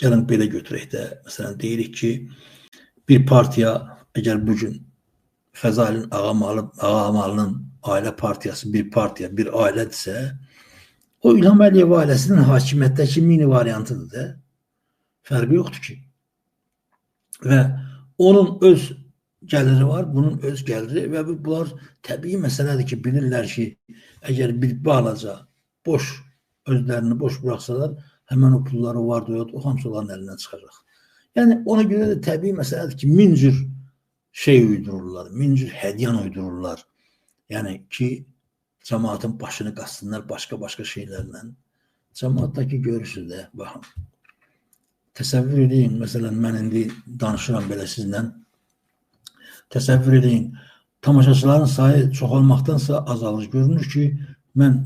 gəlin belə götürək də, məsələn, deyirik ki, bir partiya, əgər bugün Fəzailin Ağamalının ailə partiyası bir partiya, bir ailədirsə, o İlham Əliyev ailəsinin hakimiyyətdəki mini variantıdır da. Fərqi yoxdur ki. Və onun öz gəliri var, bunun öz gəliri və bunlar təbii məsələdir ki, bilirlər ki, əgər bir balaca boş, özlərini boş bıraxsalar, həmən o pulları var da yox, o hamısı onların əlindən çıxacaq. Yəni, ona görə də təbii məsələdir ki, min cür şey uydururlar, min cür hədyan uydururlar. Yəni ki, cəmaatın başını qassınlar başqa-başqa şeylərlə. Cəmaatdakı görürsünüz də, baxın. Təsəvvür edin, məsələn, mən indi danışıram belə sizlə. Təsəvvür edin, tamaşaçıların sayı çoxalmaqdansa azalır. Görünür ki, mən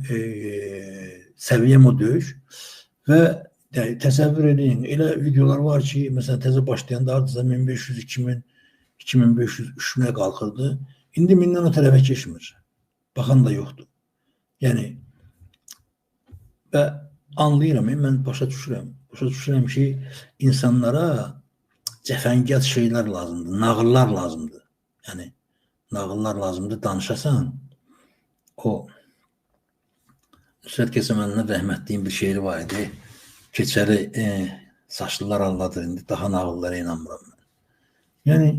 səviyyəm o deyil və təsəvvür edin, elə videolar var ki, məsələn, təzə başlayanda artıqsa 1500, 2000, 2500, 3000'ə qalxırdı. İndi 1000'dən o tərəfə keçmir. Baxan da yoxdur. Yəni, və anlayıram, mən başa düşürəm ki, insanlara cəfəngiyat şeylər lazımdır, nağıllar lazımdır. Yəni, nağıllar lazımdır, danışasan. O, Nüsrət Kəsəməlinin rəhmətliyin bir şeiri var idi. Keçəri saçlılar alladır, indi daha nağıllara inanmıram mən. Yəni,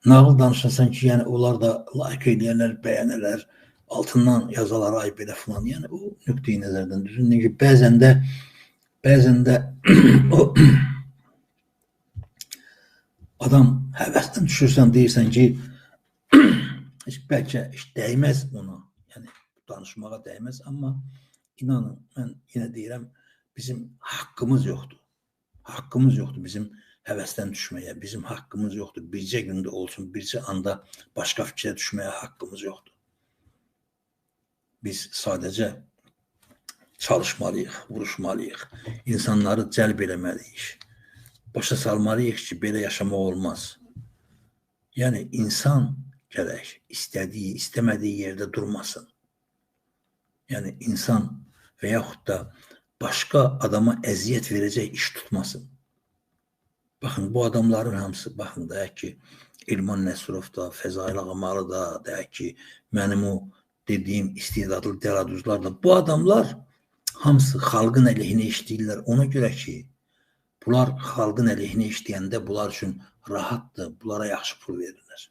nağıl danışasan ki, yəni onlar da like edərlər, bəyənərlər, altından yazalar ay belə filan. Yəni, o nöqteyi nəzərdən düzündür ki, bəzən də o adam həvəsdən düşürsən, deyirsən ki, bəlkə dəyməz ona, yəni danışmağa dəyməz, amma inanın, mən yenə deyirəm, bizim haqqımız yoxdur. Haqqımız yoxdur bizim həvəsdən düşməyə, bizim haqqımız yoxdur. Bircə gündə olsun, bircə anda başqa fikrə düşməyə haqqımız yoxdur. Biz sadəcə çalışmalıyıq, vuruşmalıyıq, insanları cəlb eləməliyik. Başa salmalıyıq ki, belə yaşamaq olmaz. Yəni, insan gərək istədiyi, istəmədiyi yerdə durmasın. Yəni, insan və yaxud da başqa adama əziyyət verəcək iş tutmasın. Baxın, bu adamların hamısı, baxın, deyək ki, İlman Nəsrov da, Fəzail Ağamalı da, deyək ki, mənim o dediyim istedadlı dəladuzlar da, bu adamlar hamısı xalqın əleyhinə işləyirlər. Ona görə ki, bunlar xalqın əleyhinə işləyəndə bunlar üçün rahatdır, bunlara yaxşı pul verirlər.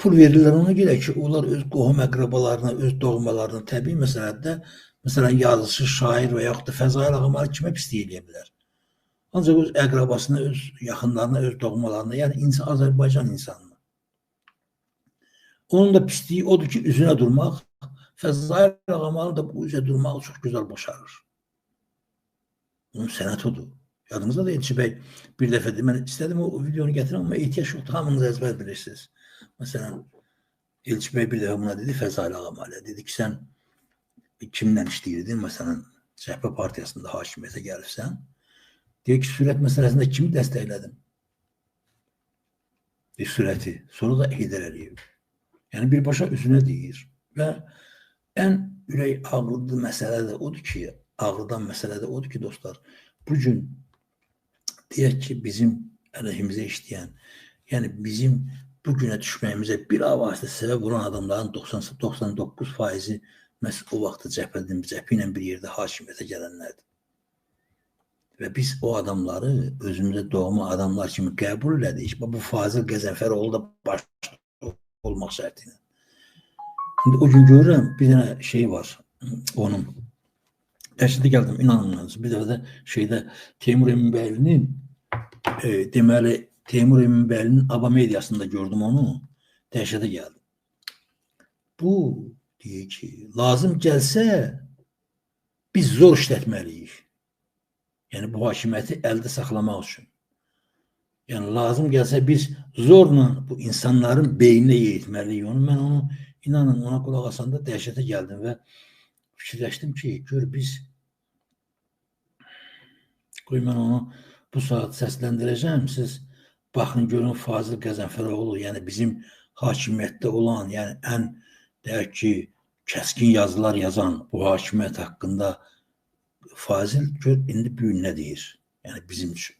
Pul verirlər ona görə ki, onlar öz qohum əqrabalarına, öz doğmalarına təbii məsələdə, məsələn, yazıcı, şair və yaxud da Fəzail Ağamalı kimə pislik eləyə bilər? Ancaq öz əqrabasına, öz yaxınlarına, öz doğmalarına, yəni Azərbaycan insanına. Onun da pisliyi odur ki, üzünə durmaq, Fəzail Ağamalı da bu üzə durmağı çox gözəl başarır. Onun sənət odur. Yadınızda da Elçi bəy bir dəfə mən istədim o videonu gətirəm, amma ehtiyac yoxdur, hamınız əzbər bilirsiniz. Məsələn, Elçi bəy bir dəfə buna dedi, Fəzail Ağamalı dedi ki, sən kimlə işləyirdin? Məsələn, Cəhbə partiyasında hakimiyyətə gəlirsən. Deyək ki, sürət məsələsində kimi dəstəklədim? Sürəti. Sonra da Heydər Əliyev. Yəni, birbaşa üzünə deyir. Və ən ürək ağrıdı məsələ də odur ki, ağrıdan məsələ də odur ki, dostlar, bugün deyək ki, bizim əleyhimizə işləyən, yəni bizim bugünə düşməyimizə bir avasitə səbəb olan adamların 99%-i məhz o vaxtda cəbhə ilə bir yerdə hakimiyyətə gələnlərdir. Və biz o adamları özümüzə doğma adamlar kimi qəbul elədik. Bu Fazıl Qəzənfəroğlu da başda olmaq şərti ilə. Şimdi o gün görürəm, bir dənə şey var onun. Dəhşətə gəldim, inanılmaz. Bir dəfə də şeydə Teymur Eminbəylinin deməli, Teymur Eminbəylinin Aba mediasında gördüm onu. Dəhşətə gəldim. Bu, deyir ki, lazım gəlsə biz zor işlətməliyik. Yəni, bu hakimiyyəti əldə saxlamaq üçün. Yəni, lazım gəlsə biz zorla bu insanların beyninə yeritməliyik onu. Mən onu, inanın, ona qulaq asanda dəhşətə gəldim və fikirləşdim ki, gör biz, qoy mən onu bu saat səsləndirəcəm, siz baxın, görün Fazıl Qəzənfəroğlu, yəni bizim hakimiyyətdə olan, yəni ən, deyək ki, kəskin yazılar yazan bu hakimiyyət haqqında Fazil gör, indi bu gün nə deyir? Yəni bizim üçün.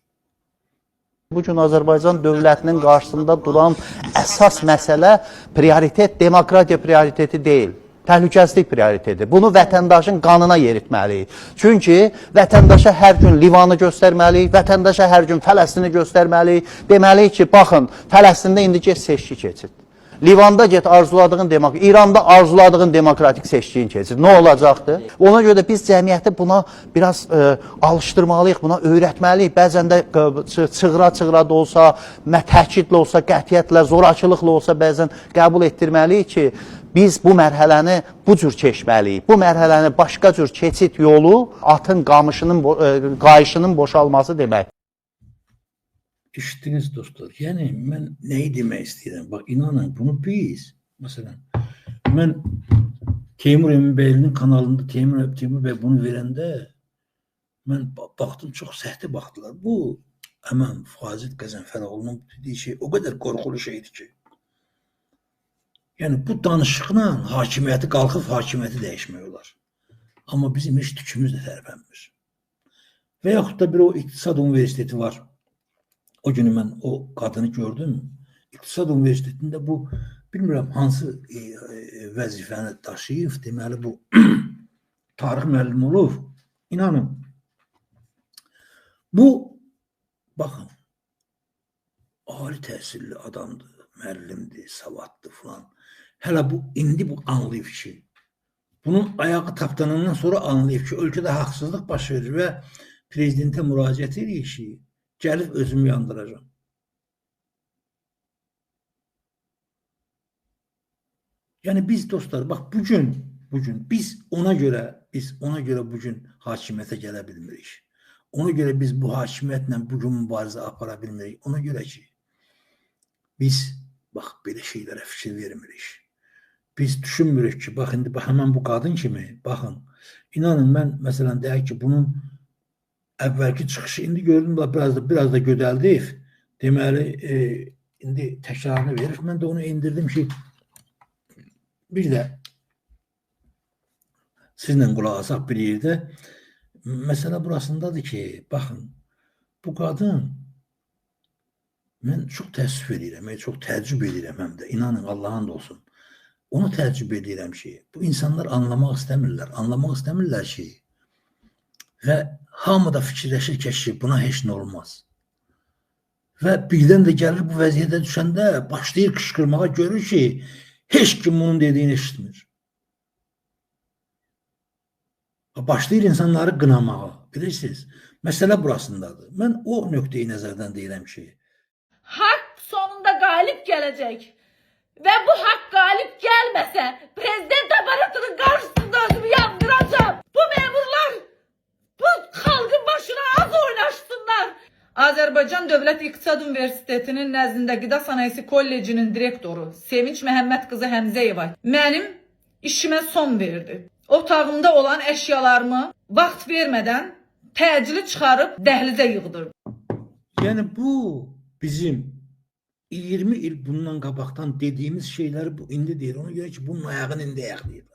Bugün Azərbaycan dövlətinin qarşısında duran əsas məsələ prioritet, demokratiya prioriteti deyil. Təhlükəsizlik prioritetidir. Bunu vətəndaşın qanına yeritməliyik. Çünki vətəndaşa hər gün Livanı göstərməliyik, vətəndaşa hər gün Fələstini göstərməliyik. Deməliyik ki, baxın, Fələstində indi get seçki keçid. Livanda get arzuladığın İranda arzuladığın demokratik seçkiyin keçid. Nə olacaqdır? Ona görə də biz cəmiyyəti buna biraz alışdırmalıyıq, buna öyrətməliyik. Bəzən də çığıra-çığıra da olsa, təkidlə olsa, qətiyyətlə, zorakılıqla olsa bəzən qəbul etdirməliyik ki, biz bu mərhələni bu cür keçməliyik. Bu mərhələni başqa cür keçid yolu atın qayışının boşalması demək. İşitdiniz dostlar. Yəni mən nəyi demək istəyirəm? Bax inanın bunu biz məsələn mən Teymur Eminbəylinin kanalında Teymur bəy bunu verəndə mən baxdım çox səhti baxdılar. Bu həmən Fazil Qəzənfəroğlu'nun dediyi şey o qədər qorxulu şeydir ki. Yəni bu danışıqla hakimiyyəti qalxıb hakimiyyəti dəyişmək olar. Amma bizim heç tükümüz də tərpənmir. Və yaxud da bir o İqtisad Universiteti var. O günü mən o qadını gördüm. İqtisad Universitetində bu bilmirəm hansı vəzifəni daşıyıb. Deməli bu tarix müəllimi olub. İnanın. Bu baxın ali təhsilli adamdır, müəllimdir, savadlı falan. Hələ bu indi bu anlayıb ki, bunun ayağı tapdanandan sonra anlayıb ki, ölkədə haqsızlıq baş verir və prezidentə müraciət edir ki, gəlib özümü yandıracağım. Yəni biz dostlar, bax bugün biz ona görə bugün hakimiyyətə gələ bilmirik. Ona görə biz bu hakimiyyətlə bugün mübarizə apara bilmirik. Ona görə ki, biz bax belə şeylərə fikir vermirik. Biz düşünmürük ki, bax indi həmən bu qadın kimi, baxın, inanın mən məsələn deyək ki, bunun əvvəlki çıxışı indi gördüm biraz da gödəldib. Deməli, indi təkrarını verir. Mən də onu indirdim ki, bir də sizlə qulaq asaq bir yerdə. Məsələ burasındadır ki, baxın, bu qadın mən çox təəssüf edirəm, çox təəccüb edirəm həm də. İnanın, Allah'ın da olsun. Onu təəccüb edirəm ki, bu insanlar anlamaq istəmirlər ki, və hamı da fikirləşir ki, buna heç nə olmaz. Və birdən də gəlir bu vəziyyətə düşəndə başlayır qışqırmağa, görür ki, heç kim bunun dediyini eşitmir. Başlayır insanları qınamağa, bilirsiniz. Məsələ burasındadır. Mən o nöqteyi nəzərdən deyirəm ki, haqq sonunda qalib gələcək. Və bu haqq qalib gəlməsə, prezident aparatının qarşısında özümü yandıracağım. Bu memurlar bu xalqın başına az oynaşsınlar. Azərbaycan Dövlət İqtisad Universitetinin nəzdində Qida Sənayesi Kollecinin direktoru Sevinç Məhəmməd qızı Həmzəyeva mənim işimə son verdi. Otağımda olan əşyalarımı vaxt vermədən təcili çıxarıb dəhlizə yığdırdı. Yəni bu bizim 20 il bundan qabaqdan dediyimiz şeyləri bu indi deyir. Ona görə ki, bunun ayağını indi ayaqlayır.